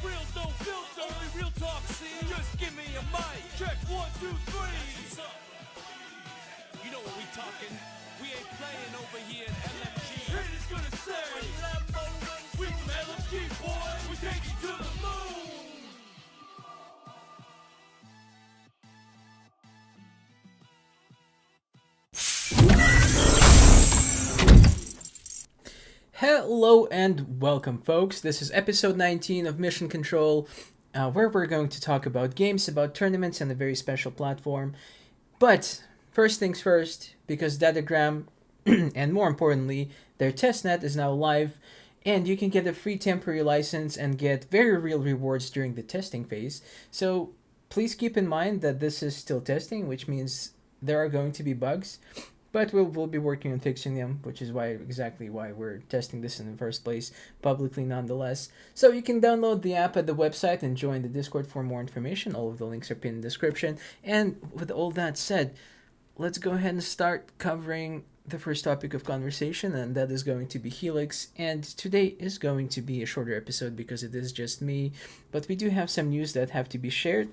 real, no filter. Only real talk, see? Just give me a mic. Check 1, 2, 3. What's up? You know what we talking? We ain't playing over here at LFG. Haters gonna say, we from LFG, boy. We take you to the moon. Hello and welcome, folks. This is episode 19 of Mission Control, where we're going to talk about games, about tournaments, and a very special platform. But first things first, because DataGram, and more importantly, their testnet is now live, and you can get a free temporary license and get very real rewards during the testing phase. So please keep in mind that this is still testing, which means there are going to be bugs. But we'll be working on fixing them, which is exactly why we're testing this in the first place, publicly nonetheless. So you can download the app at the website and join the Discord for more information. All of the links are pinned in the description. And with all that said, let's go ahead and start covering the first topic of conversation, and that is going to be Helix. And today is going to be a shorter episode because it is just me, but we do have some news that have to be shared.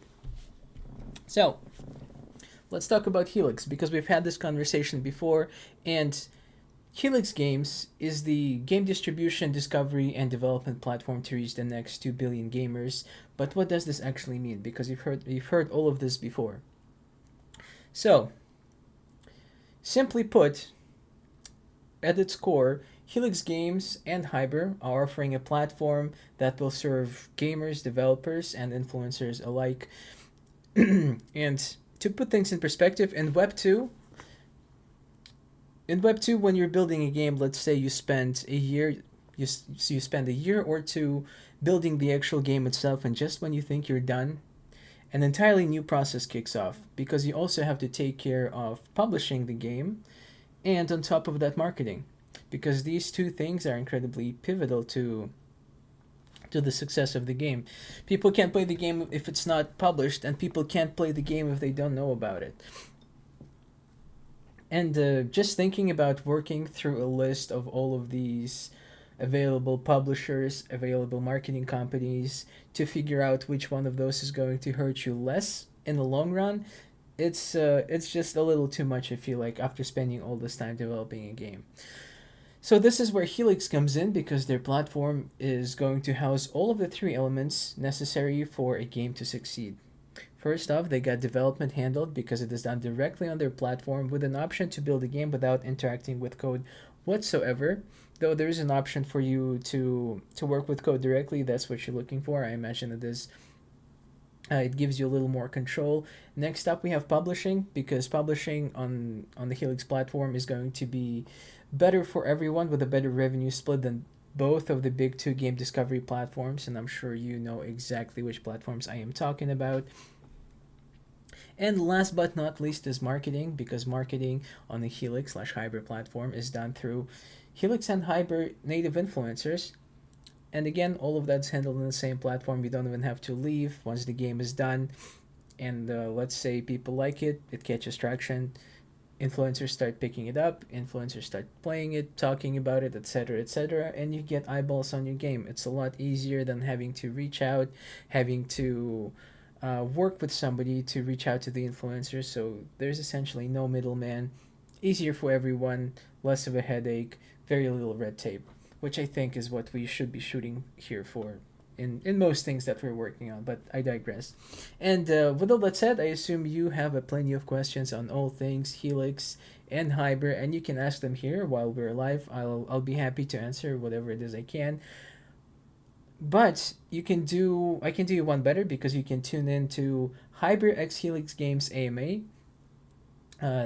So let's talk about Helix, because we've had this conversation before, and Helix Games is the game distribution, discovery, and development platform to reach the next 2 billion gamers. But what does this actually mean? Because you've heard all of this before. So, simply put, at its core, Helix Games and Hiber are offering a platform that will serve gamers, developers, and influencers alike. And to put things in perspective, in Web 2, when you're building a game, let's say you spend a year, you spend a year or two building the actual game itself, and just when you think you're done, an entirely new process kicks off, because you also have to take care of publishing the game, and on top of that, marketing, because these two things are incredibly pivotal to the success of the game. People can't play the game if it's not published, and people can't play the game if they don't know about it. And just thinking about working through a list of all of these available publishers, available marketing companies, to figure out which one of those is going to hurt you less in the long run, it's just a little too much, I feel like, after spending all this time developing a game. So this is where Helix comes in, because their platform is going to house all of the three elements necessary for a game to succeed. First off, they got development handled, because it is done directly on their platform with an option to build a game without interacting with code whatsoever. Though there is an option for you to work with code directly, that's what you're looking for. I imagine it is. It gives you a little more control. Next up, we have publishing, because publishing on the Helix platform is going to be better for everyone, with a better revenue split than both of the big two game discovery platforms, and I'm sure you know exactly which platforms I am talking about. And last but not least is marketing, because marketing on the Helix/Hiber platform is done through Helix and Hiber native influencers. And again, all of that's handled on the same platform. You don't even have to leave once the game is done. And let's say people like it catches traction. Influencers start picking it up, influencers start playing it, talking about it, etc., and you get eyeballs on your game. It's a lot easier than having to reach out, having to work with somebody to reach out to the influencers. So there's essentially no middleman. Easier for everyone, less of a headache, very little red tape, which I think is what we should be shooting here for in most things that we're working on, but I digress. And with all that said, I assume you have plenty of questions on all things Helix and Hiber, and you can ask them here while we're live. I'll be happy to answer whatever it is I can. But I can do you one better, because you can tune in to Hiber x Helix Games AMA.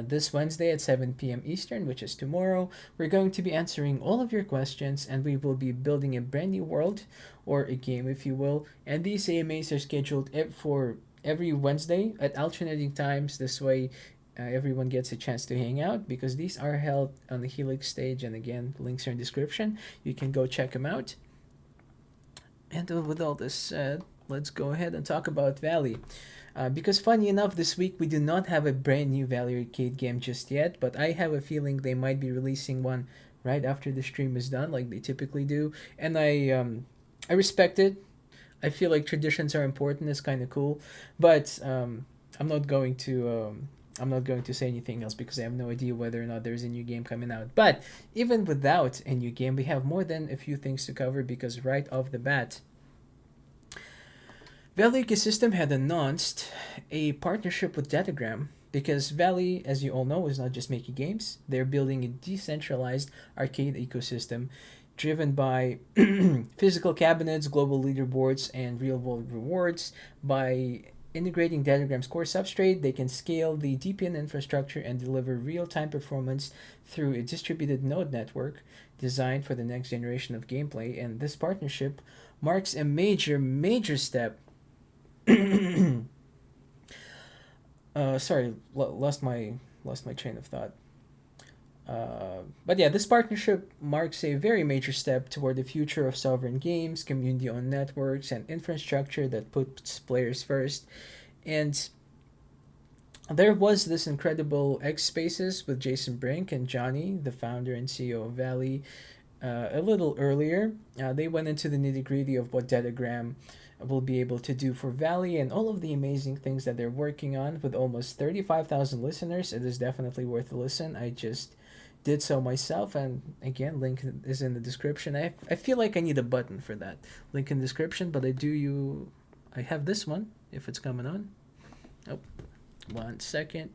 This Wednesday at 7 p.m. Eastern, which is tomorrow. We're going to be answering all of your questions, and we will be building a brand new world, or a game if you will. And these AMAs are scheduled for every Wednesday at alternating times. This way everyone gets a chance to hang out, because these are held on the Helix stage, and again, links are in the description. You can go check them out. And with all this said, let's go ahead and talk about Valley. Because funny enough, this week we do not have a brand new Valley Arcade game just yet, but I have a feeling they might be releasing one right after the stream is done, like they typically do. And I respect it. I feel like traditions are important. It's kind of cool, but I'm not going to. I'm not going to say anything else because I have no idea whether or not there's a new game coming out. But even without a new game, we have more than a few things to cover because right off the bat, Valley Ecosystem had announced a partnership with DataGram because Valley, as you all know, is not just making games. They're building a decentralized arcade ecosystem driven by physical cabinets, global leaderboards, and real world rewards. By integrating Datagram's core substrate, they can scale the DPN infrastructure and deliver real time performance through a distributed node network designed for the next generation of gameplay. And this partnership marks a major step. Sorry, lost my train of thought. But yeah, this partnership marks a very major step toward the future of sovereign games, community-owned networks, and infrastructure that puts players first. And there was this incredible X Spaces with Jason Brink and Johnny, the founder and CEO of Valley, a little earlier. They went into the nitty gritty of what Datagram will be able to do for Valley and all of the amazing things that they're working on. With almost 35,000 listeners, it is definitely worth a listen. I just did so myself, and again, link is in the description. I feel like I need a button for that. Link in description, but I have this one if it's coming on. Oh, 1 second.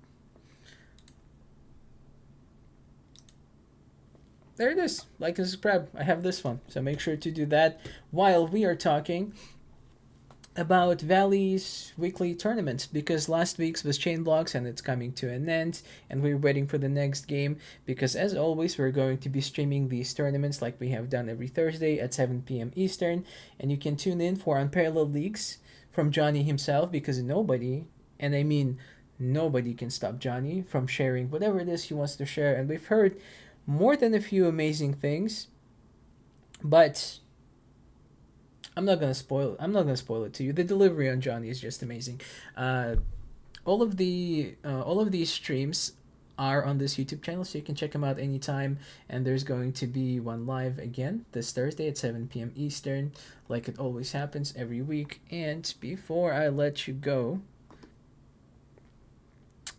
There it is. Like and subscribe. I have this one. So make sure to do that while we are talking about Valley's weekly tournament because last week's was Chain Blocks and it's coming to an end and we're waiting for the next game because as always we're going to be streaming these tournaments like we have done every Thursday at 7 p.m. Eastern, and you can tune in for Unparalleled Leagues from Johnny himself because nobody, and I mean nobody, can stop Johnny from sharing whatever it is he wants to share. And we've heard more than a few amazing things, but I'm not gonna spoil it to you. The delivery on Johnny is just amazing. All of these streams are on this YouTube channel, so you can check them out anytime. And there's going to be one live again this Thursday at 7 p.m. Eastern, like it always happens every week. And before I let you go,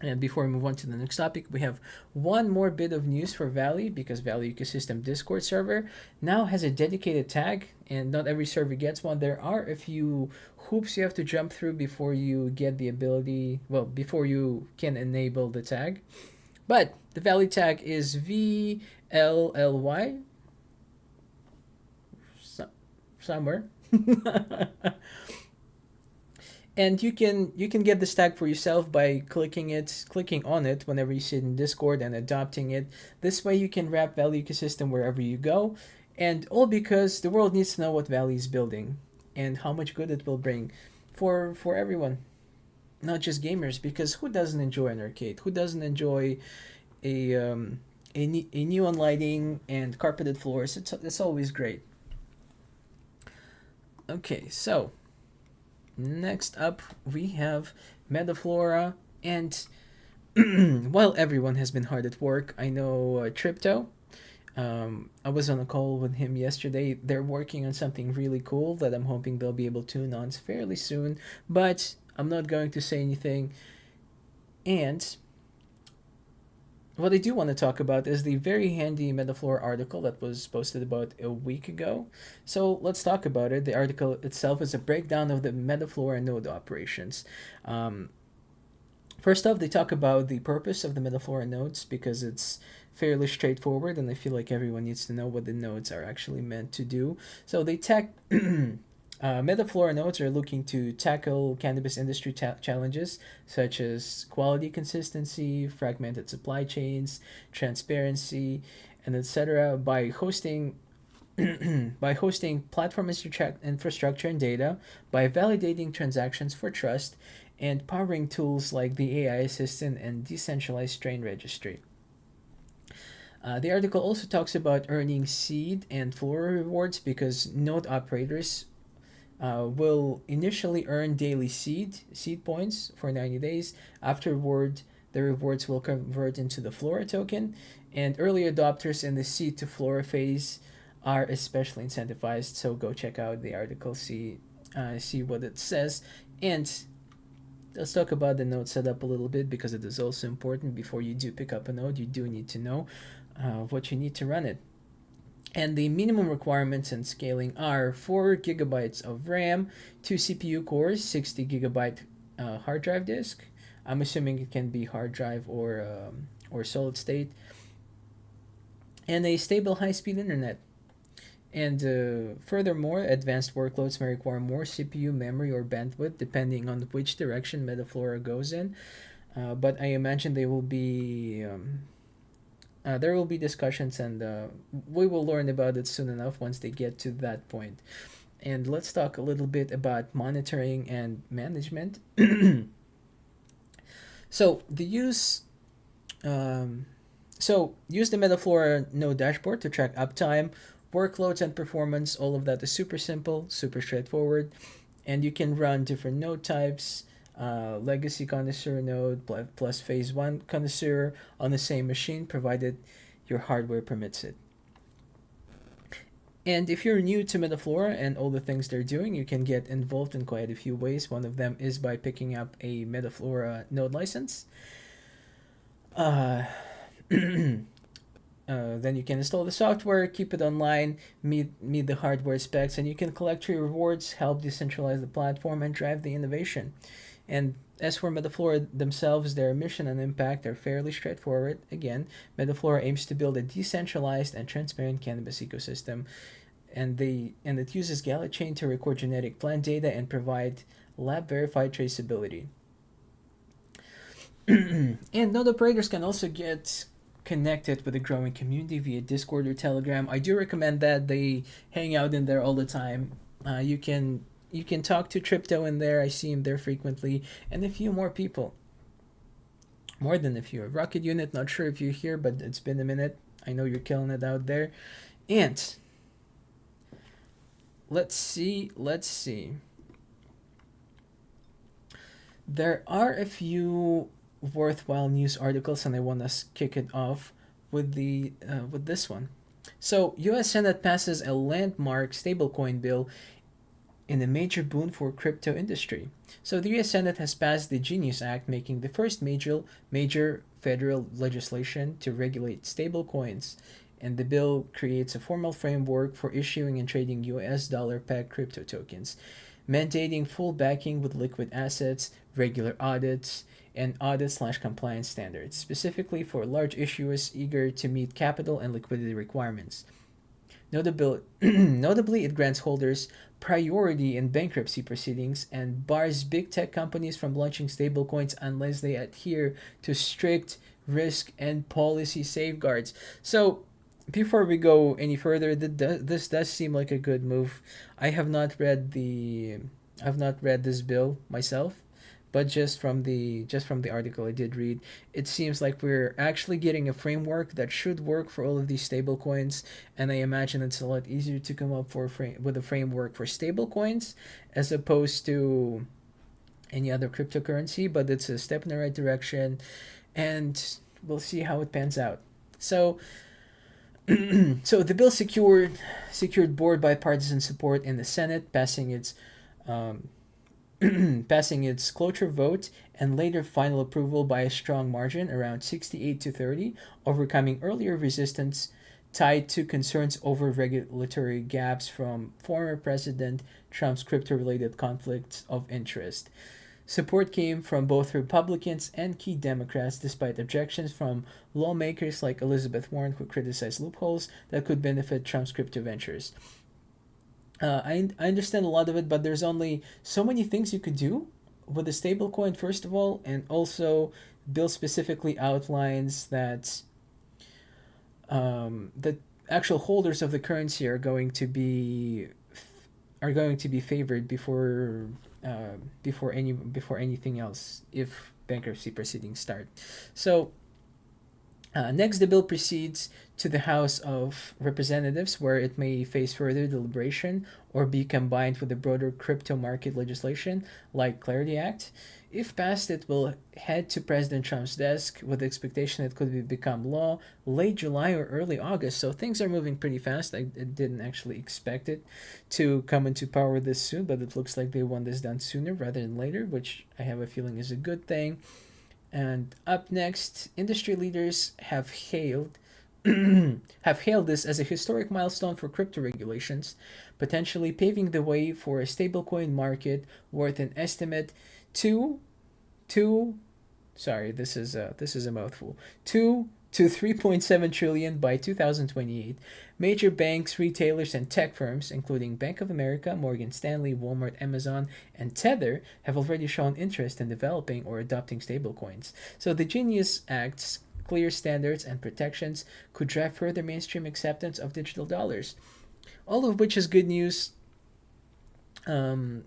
and before we move on to the next topic, we have one more bit of news for Valley because Valley Ecosystem Discord server now has a dedicated tag, and not every server gets one. There are a few hoops you have to jump through before you get the ability, well, before you can enable the tag. But the Valley tag is VLLY somewhere. And you can get this tag for yourself by clicking on it whenever you sit in Discord and adopting it. This way you can wrap Valley Ecosystem wherever you go, and all because the world needs to know what Valley is building and how much good it will bring for everyone, not just gamers. Because who doesn't enjoy an arcade? Who doesn't enjoy a neon lighting and carpeted floors? It's always great. Okay, so next up, we have Metaflora, and while everyone has been hard at work, I know Tripto. I was on a call with him yesterday. They're working on something really cool that I'm hoping they'll be able to announce fairly soon, but I'm not going to say anything. And what I do want to talk about is the very handy Metaflora article that was posted about a week ago. So let's talk about it. The article itself is a breakdown of the Metaflora node operations. First off, they talk about the purpose of the Metaflora nodes because it's fairly straightforward, and I feel like everyone needs to know what the nodes are actually meant to do. So they Metaflora nodes are looking to tackle cannabis industry challenges such as quality consistency, fragmented supply chains, transparency, and etc. by hosting platform infrastructure and data, by validating transactions for trust, and powering tools like the AI assistant and decentralized strain registry. The article also talks about earning seed and Flora rewards because node operators will initially earn daily seed points for 90 days. Afterward, the rewards will convert into the Flora token, and early adopters in the seed to Flora phase are especially incentivized. So go check out the article, see see what it says, and let's talk about the node setup a little bit, because it is also important. Before you do pick up a node, you do need to know what you need to run it. And the minimum requirements and scaling are 4 gigabytes of RAM, 2 CPU cores, 60 gigabyte hard drive disk. I'm assuming it can be hard drive or solid state, and a stable high-speed internet. And furthermore, advanced workloads may require more CPU, memory, or bandwidth depending on which direction Metaflora goes in. But I imagine there will be discussions, and we will learn about it soon enough once they get to that point. And let's talk a little bit about monitoring and management. So use the Metaflora node dashboard to track uptime, workloads, and performance. All of that is super simple, super straightforward, and you can run different node types, legacy connoisseur node plus phase 1 connoisseur on the same machine, provided your hardware permits it. And if you're new to Metaflora and all the things they're doing, you can get involved in quite a few ways. One of them is by picking up a Metaflora node license. Then you can install the software, keep it online, meet the hardware specs, and you can collect your rewards, help decentralize the platform, and drive the innovation. And as for Metaflora themselves, their mission and impact are fairly straightforward. Again, Metaflora aims to build a decentralized and transparent cannabis ecosystem, and it uses GalaChain to record genetic plant data and provide lab-verified traceability. And node operators can also get connected with a growing community via Discord or Telegram. I do recommend that. They hang out in there all the time. You can talk to Tripto in there. I see him there frequently, and a few more people. More than a few. Rocket Unit, not sure if you're here, but it's been a minute. I know you're killing it out there. And let's see. There are a few worthwhile news articles, and I want to kick it off with this one. So, U.S. Senate passes a landmark stablecoin bill in a major boon for crypto industry. So, the U.S. Senate has passed the Genius Act, making the first major federal legislation to regulate stablecoins. And the bill creates a formal framework for issuing and trading U.S. dollar-pegged crypto tokens, mandating full backing with liquid assets, regular audits, and audit/compliance standards, specifically for large issuers eager to meet capital and liquidity requirements. Notably, it grants holders priority in bankruptcy proceedings and bars big tech companies from launching stablecoins unless they adhere to strict risk and policy safeguards. So, before we go any further, this does seem like a good move. I've not read this bill myself, but just from the article I did read, it seems like we're actually getting a framework that should work for all of these stablecoins, and I imagine it's a lot easier to come up with a framework for stablecoins as opposed to any other cryptocurrency. But it's a step in the right direction, and we'll see how it pans out. So. So the bill secured board bipartisan support in the Senate, passing its cloture vote and later final approval by a strong margin, around 68-30, overcoming earlier resistance tied to concerns over regulatory gaps from former President Trump's crypto-related conflicts of interest. Support came from both Republicans and key Democrats, despite objections from lawmakers like Elizabeth Warren, who criticized loopholes that could benefit Trump's crypto ventures. I understand a lot of it, but there's only so many things you could do with a stablecoin, first of all, and also bill specifically outlines that the actual holders of the currency are going to be favored before anything else if bankruptcy proceedings start. So Next, the bill proceeds to the House of Representatives, where it may face further deliberation or be combined with the broader crypto market legislation like Clarity Act. If passed, it will head to President Trump's desk with the expectation it could become law late July or early August. So things are moving pretty fast. I didn't actually expect it to come into power this soon, but it looks like they want this done sooner rather than later, which I have a feeling is a good thing. And up next, industry leaders have hailed this as a historic milestone for crypto regulations, potentially paving the way for a stablecoin market worth an estimate two two sorry, this is a mouthful. 2 to 3.7 trillion by 2028. Major banks, retailers, and tech firms, including Bank of America, Morgan Stanley, Walmart, Amazon, and Tether, have already shown interest in developing or adopting stablecoins. So the Genius Act's clear standards and protections could drive further mainstream acceptance of digital dollars. All of which is good news. Um,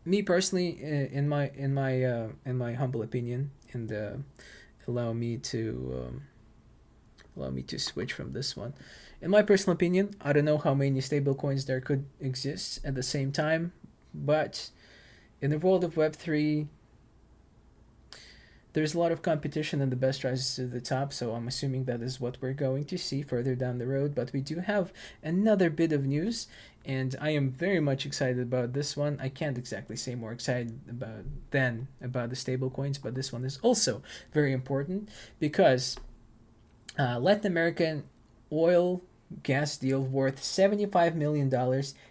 Me personally, in my humble opinion, and allow me to switch from this one. In my personal opinion, I don't know how many stablecoins there could exist at the same time, but in the world of Web3, there's a lot of competition and the best rises to the top, so I'm assuming that is what we're going to see further down the road. But we do have another bit of news, and I am very much excited about this one. I can't exactly say more excited about the stable coins, but this one is also very important because Latin American oil gas deal worth $75 million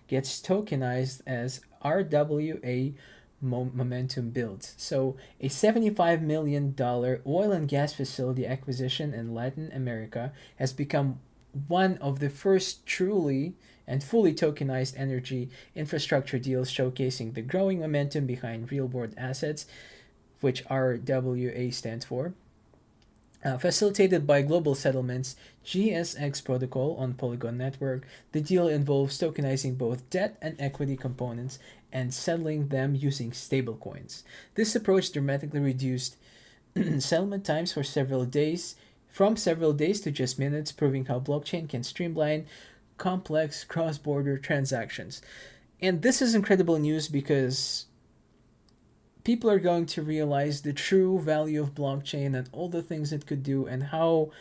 gets tokenized as RWA momentum builds. So, a $75 million oil and gas facility acquisition in Latin America has become one of the first truly and fully tokenized energy infrastructure deals, showcasing the growing momentum behind real world assets, which RWA stands for. Facilitated by Global Settlements GSX protocol on Polygon Network, the deal involves tokenizing both debt and equity components and settling them using stablecoins. This approach dramatically reduced settlement times for several days, from several days to just minutes, proving how blockchain can streamline complex cross-border transactions. And this is incredible news because people are going to realize the true value of blockchain and all the things it could do and how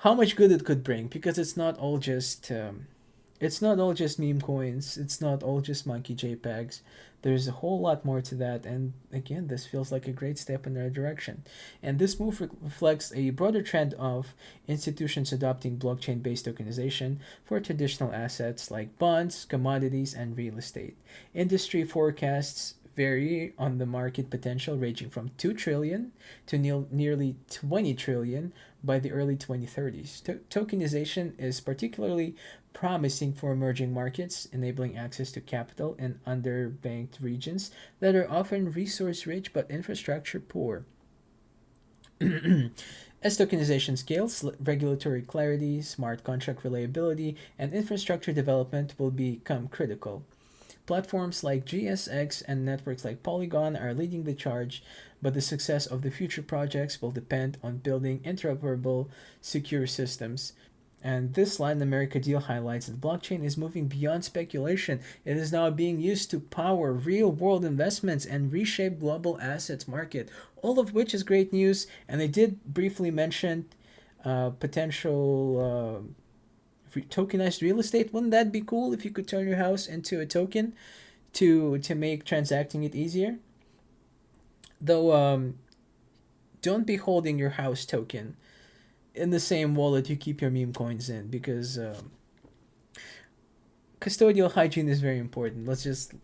much good it could bring, because it's not all just meme coins, it's not all just monkey JPEGs. There's a whole lot more to that, and again, this feels like a great step in the right direction. And this move reflects a broader trend of institutions adopting blockchain-based tokenization for traditional assets like bonds, commodities, and real estate. Industry forecasts vary on the market potential, ranging from 2 trillion to nearly 20 trillion by the early 2030s. Tokenization is particularly promising for emerging markets, enabling access to capital in underbanked regions that are often resource rich but infrastructure poor. As tokenization scales, regulatory clarity, smart contract reliability, and infrastructure development will become critical. Platforms like GSX and networks like Polygon are leading the charge, but the success of the future projects will depend on building interoperable, secure systems. And this Latin America deal highlights that blockchain is moving beyond speculation. It is now being used to power real-world investments and reshape global assets market, all of which is great news. And I did briefly mention potential tokenized real estate. Wouldn't that be cool if you could turn your house into a token to make transacting it easier? Though, don't be holding your house token in the same wallet you keep your meme coins in, because custodial hygiene is very important. Let's just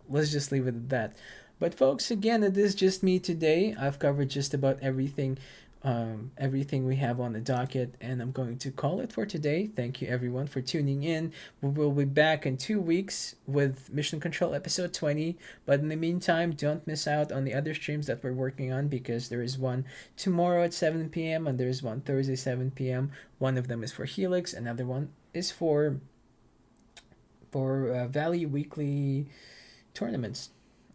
leave it at that. But folks, again, it is just me today. I've covered just about everything we have on the docket, and I'm going to call it for today. Thank you everyone for tuning in. We will be back in 2 weeks with Mission Control episode 20, but in the meantime, don't miss out on the other streams that we're working on, because there is one tomorrow at 7 p.m. and there is one Thursday 7 p.m. One of them is for Helix, another one is for Valley weekly tournaments,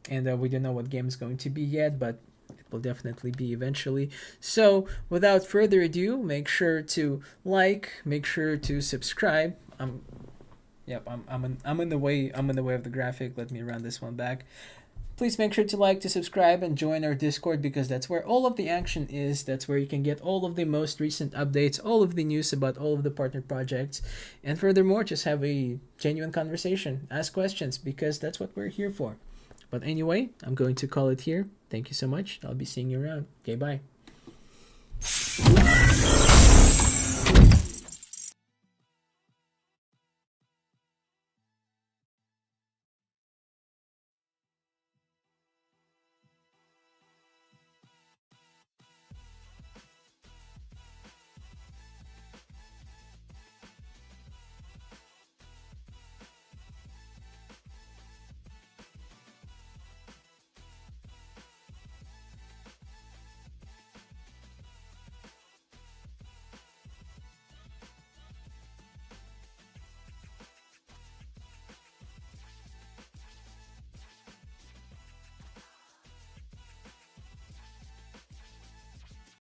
and we don't know what game is going to be yet, but It will definitely be eventually. So without further ado, make sure to like, make sure to subscribe. I'm in the way of the graphic. Let me run this one back. Please make sure to like, to subscribe, and join our Discord, because that's where all of the action is. That's where you can get all of the most recent updates, all of the news about all of the partner projects, and furthermore, just have a genuine conversation. Ask questions, because that's what we're here for. But anyway, I'm going to call it here. Thank you so much. I'll be seeing you around. Okay, bye.